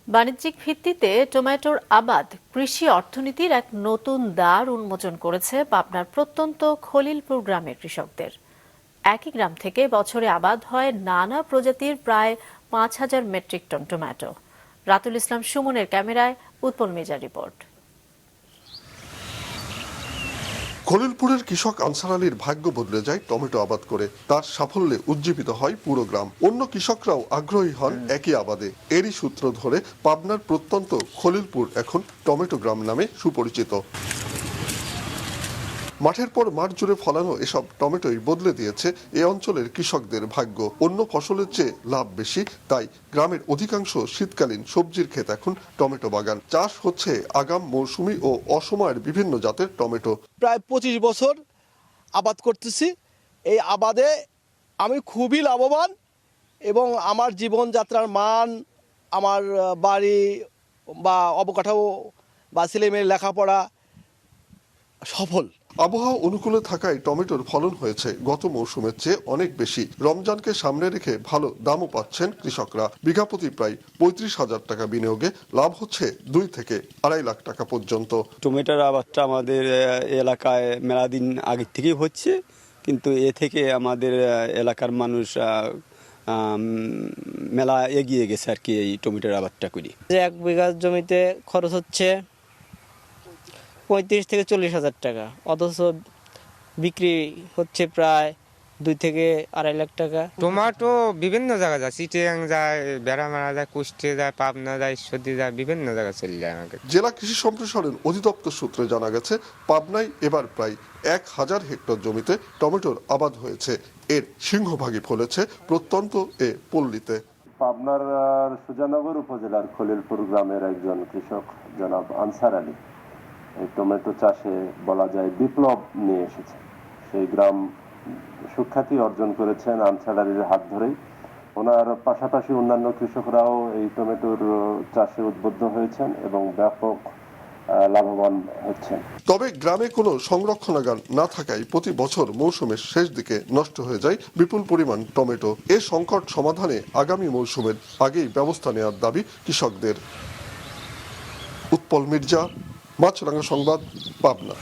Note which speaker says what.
Speaker 1: বাণিজ্যিক ভিত্তিতে টমেটোর আবাদ কৃষি অর্থনীতির এক নতুন দ্বার উন্মোচন করেছে পাবনার প্রত্যন্ত খলিলপুর গ্রামের কৃষকদের। একই গ্রাম থেকে বছরে আবাদ হয় নানা প্রজাতির প্রায় 5,000 মেট্রিক টন টমেটো। রাতুল ইসলাম সুমনের ক্যামেরায় উৎপল মির্জার রিপোর্ট।
Speaker 2: খলিলপুরের কৃষক আনসার আলীর ভাগ্য বদলে যায় টমেটো আবাদ করে। তার সাফল্যে উজ্জীবিত হয় পুরো গ্রাম। অন্য কৃষকরাও আগ্রহী হন একই আবাদে। এরই সূত্র ধরে পাবনার প্রত্যন্ত খলিলপুর এখন টমেটো গ্রাম নামে সুপরিচিত। মাঠের পর মাঠ জুড়ে ফলানো এসব টমেটোই বদলে দিয়েছে এ অঞ্চলের কৃষকদের ভাগ্য। অন্য ফসলের চেয়ে লাভ বেশি, তাই গ্রামের অধিকাংশ শীতকালীন সবজির ক্ষেত এখন টমেটো বাগান। চাষ হচ্ছে আগাম, মৌসুমী ও অসময়ের বিভিন্ন জাতের টমেটো।
Speaker 3: প্রায় 25 বছর আবাদ করতেছি। এই আবাদে আমি খুবই লাভবান এবং আমার জীবনযাত্রার মান, আমার বাড়ি বা অবকাঠামো বা ছেলেমেয়ের লেখাপড়া সফল।
Speaker 2: আবহাওয়া অনুকূলে থাকায় টমেটোর ফলন হয়েছে গত মৌসুমের চেয়ে অনেক বেশি। রমজানকে সামনে রেখে ভালো দামও পাচ্ছেন কৃষকরা। বিঘা প্রতি প্রায় 35,000 টাকা বিনিয়োগে লাভ হচ্ছে 2 থেকে 2.5 লাখ টাকা পর্যন্ত।
Speaker 4: টমেটোর আবাদটা আমাদের এলাকায় মেলা দিন আগের থেকেই হচ্ছে, কিন্তু এ থেকে আমাদের এলাকার মানুষ মেলা এগিয়ে গেছে আর কি এই টমেটোর আবাদটা করি।
Speaker 5: যে 1 বিঘা জমিতে খরচ হচ্ছে 35 থেকে 40,000 টাকা, অথচ বিক্রি হচ্ছে প্রায় 2 থেকে 2.5 লাখ টাকা।
Speaker 6: টমেটো বিভিন্ন জায়গায় যায়, চিটিয়াং যায়, বেড়ামারা যায়, কুষ্টিয়া যায়, পাবনা যায়, ঈশ্বরদী যায়, বিভিন্ন জায়গায় চলে যায় আমাকে।
Speaker 2: জেলা কৃষি সম্প্রসারণ অধিদপ্তর সূত্রে জানা গেছে, পাবনায় এবার প্রায় 1,000 হেক্টর জমিতে টমেটোর আবাদ হয়েছে। এর সিংহভাগই ফলেছে প্রত্যন্ত এ পল্লীতে।
Speaker 7: পাবনার সুজানগর উপজেলার খলিলপুর গ্রামের একজন কৃষক জনাব আনসার আলী এই টমেটো চাষে বলা যায় বিপ্লব নিয়ে এসেছে। সেই গ্রাম সুখ্যাতি অর্জন করেছেন আনসার আলীর হাত ধরেই। ওনার পাশাপাশি অন্যান্য কৃষকরাও এই টমেটোর চাষে উদ্বুদ্ধ হয়েছেন এবং ব্যাপক লাভবান হচ্ছেন।
Speaker 2: তবে গ্রামে কোনো সংরক্ষণাগার না থাকায় প্রতি বছর মৌসুমের শেষ দিকে নষ্ট হয়ে যায় বিপুল পরিমাণ টমেটো। এ সংকট সমাধানে আগামী মৌসুমের আগেই ব্যবস্থা নেওয়ার দাবি কৃষকদের। উৎপল মির্জা, মাছরাঙা সংবাদ, পাবনা।